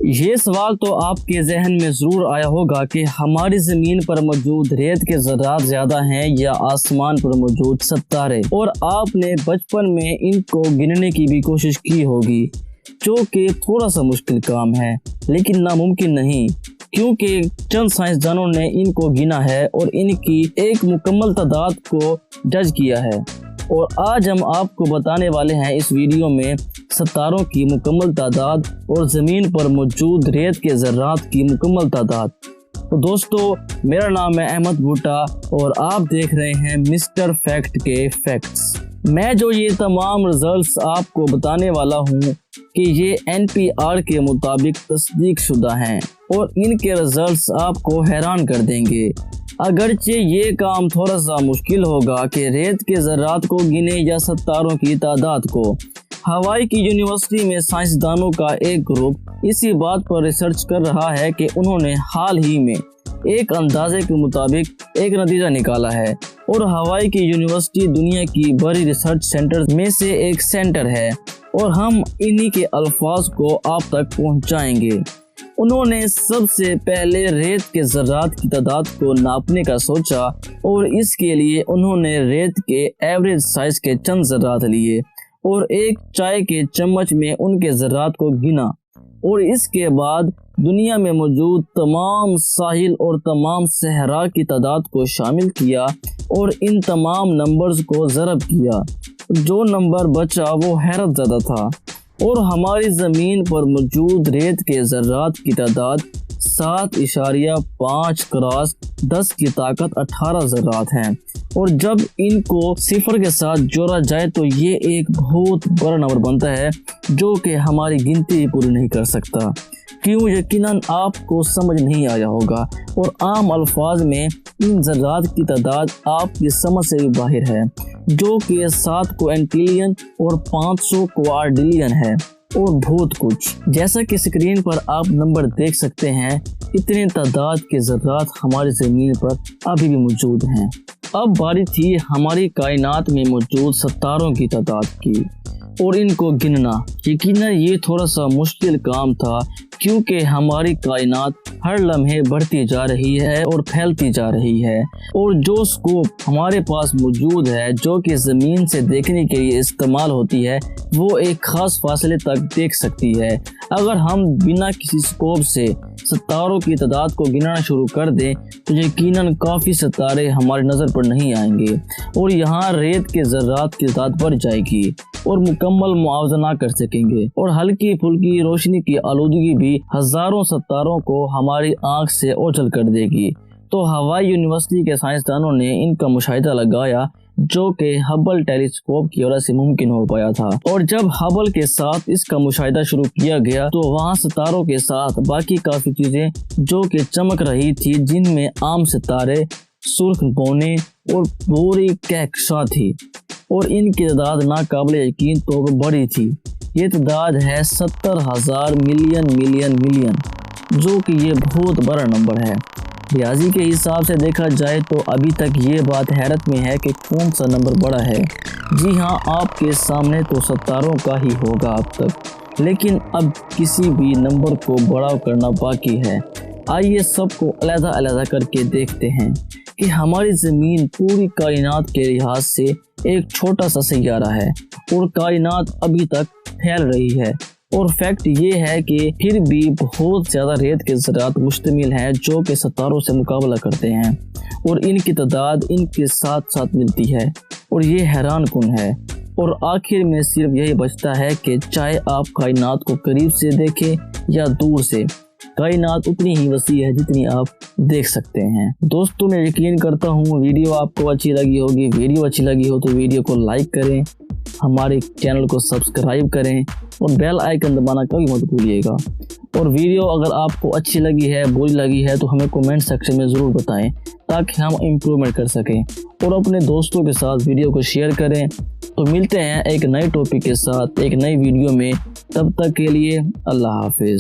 یہ سوال تو آپ کے ذہن میں ضرور آیا ہوگا کہ ہماری زمین پر موجود ریت کے ذرات زیادہ ہیں یا آسمان پر موجود ستارے، اور آپ نے بچپن میں ان کو گننے کی بھی کوشش کی ہوگی، جو کہ تھوڑا سا مشکل کام ہے لیکن ناممکن نہیں، کیونکہ چند سائنسدانوں نے ان کو گنا ہے اور ان کی ایک مکمل تعداد کو جج کیا ہے۔ اور آج ہم آپ کو بتانے والے ہیں اس ویڈیو میں ستاروں کی مکمل تعداد اور زمین پر موجود ریت کے ذرات کی مکمل تعداد۔ تو دوستو، میرا نام ہے احمد بھٹا اور آپ دیکھ رہے ہیں مسٹر فیکٹ کے فیکٹس۔ میں جو یہ تمام رزلٹس آپ کو بتانے والا ہوں کہ یہ NPR کے مطابق تصدیق شدہ ہیں اور ان کے رزلٹس آپ کو حیران کر دیں گے۔ اگرچہ یہ کام تھوڑا سا مشکل ہوگا کہ ریت کے ذرات کو گنے یا ستاروں کی تعداد کو۔ ہوائی کی یونیورسٹی میں سائنسدانوں کا ایک گروپ اسی بات پر ریسرچ کر رہا ہے کہ انہوں نے حال ہی میں ایک اندازے کے مطابق ایک نتیجہ نکالا ہے، اور ہوائی کی یونیورسٹی دنیا کی بڑی ریسرچ سینٹر میں سے ایک سینٹر ہے، اور ہم انہی کے الفاظ کو آپ تک پہنچائیں گے۔ انہوں نے سب سے پہلے ریت کے ذرات کی تعداد کو ناپنے کا سوچا، اور اس کے لیے انہوں نے ریت کے ایوریج سائز کے چند ذرات لیے اور ایک چائے کے چمچ میں ان کے ذرات کو گنا، اور اس کے بعد دنیا میں موجود تمام ساحل اور تمام صحرا کی تعداد کو شامل کیا اور ان تمام نمبرز کو ضرب کیا۔ جو نمبر بچا وہ حیرت زدہ تھا، اور ہماری زمین پر موجود ریت کے ذرات کی تعداد 7.5 کراس 10 کی طاقت 18 ذرات ہیں، اور جب ان کو صفر کے ساتھ جوڑا جائے تو یہ ایک بہت بڑا نمبر بنتا ہے جو کہ ہماری گنتی پوری نہیں کر سکتا۔ کیوں؟ یقیناً آپ کو سمجھ نہیں آیا ہوگا، اور عام الفاظ میں ان ذرات کی تعداد آپ کی سمجھ سے بھی باہر ہے، جو کہ 7 کوئنٹلین اور 500 کوارڈلین ہے اور بہت کچھ۔ جیسا کہ اسکرین پر آپ نمبر دیکھ سکتے ہیں، اتنے تعداد کے ذرات ہماری زمین پر ابھی بھی موجود ہیں۔ اب باری تھی ہماری کائنات میں موجود ستاروں کی تعداد کی اور ان کو گننا۔ یقیناً یہ تھوڑا سا مشکل کام تھا، کیونکہ ہماری کائنات ہر لمحے بڑھتی جا رہی ہے اور پھیلتی جا رہی ہے، اور جو سکوپ ہمارے پاس موجود ہے جو کہ زمین سے دیکھنے کے لیے استعمال ہوتی ہے، وہ ایک خاص فاصلے تک دیکھ سکتی ہے۔ اگر ہم بنا کسی سکوپ سے ستاروں کی تعداد کو گننا شروع کر دیں تو یقیناً کافی ستارے ہماری نظر پر نہیں آئیں گے، اور یہاں ریت کے ذرات کی تعداد بڑھ جائے گی اور مکمل معاوضہ نہ کر سکیں گے، اور ہلکی پھلکی روشنی کی آلودگی بھی ہزاروں ستاروں کو ہماری آنکھ سے اوجھل کر دے گی۔ تو ہوائی یونیورسٹی کے سائنسدانوں نے ان کا مشاہدہ لگایا، جو کہ ہبل ٹیلیسکوپ کی وجہ سے ممکن ہو پایا تھا، اور جب ہبل کے ساتھ اس کا مشاہدہ شروع کیا گیا تو وہاں ستاروں کے ساتھ باقی کافی چیزیں جو کہ چمک رہی تھی، جن میں عام ستارے، سرخ بونے اور پوری کہکشاں تھی، اور ان کی تعداد ناقابل یقین طور پر بڑی تھی۔ یہ تعداد ہے 70,000 ملین، جو کہ یہ بہت بڑا نمبر ہے۔ ریاضی کے حساب سے دیکھا جائے تو ابھی تک یہ بات حیرت میں ہے کہ کون سا نمبر بڑا ہے۔ جی ہاں، آپ کے سامنے تو ستاروں کا ہی ہوگا اب تک، لیکن اب کسی بھی نمبر کو بڑا کرنا باقی ہے۔ آئیے سب کو علیحدہ کر کے دیکھتے ہیں کہ ہماری زمین پوری کائنات کے لحاظ سے ایک چھوٹا سا سیارہ ہے، اور کائنات ابھی تک پھیل رہی ہے، اور فیکٹ یہ ہے کہ پھر بھی بہت زیادہ ریت کے ذرات مشتمل ہیں جو کہ ستاروں سے مقابلہ کرتے ہیں، اور ان کی تعداد ان کے ساتھ ملتی ہے، اور یہ حیران کن ہے۔ اور آخر میں صرف یہی بچتا ہے کہ چاہے آپ کائنات کو قریب سے دیکھیں یا دور سے، کائنات اتنی ہی وسیع ہے جتنی آپ دیکھ سکتے ہیں۔ دوستوں، میں یقین کرتا ہوں ویڈیو آپ کو اچھی لگی ہوگی۔ ویڈیو اچھی لگی ہو تو ویڈیو کو لائک کریں، ہمارے چینل کو سبسکرائب کریں، اور بیل آئیکن دبانا کبھی مت بھولیے گا۔ اور ویڈیو اگر آپ کو اچھی لگی ہے، بری لگی ہے تو ہمیں کومنٹ سیکشن میں ضرور بتائیں تاکہ ہم امپرومنٹ کر سکیں، اور اپنے دوستوں کے ساتھ ویڈیو کو شیئر کریں۔ تو ملتے ہیں ایک نئے ٹاپک کے ساتھ ایک نئی ویڈیو میں، تب تک کے لیے اللہ حافظ۔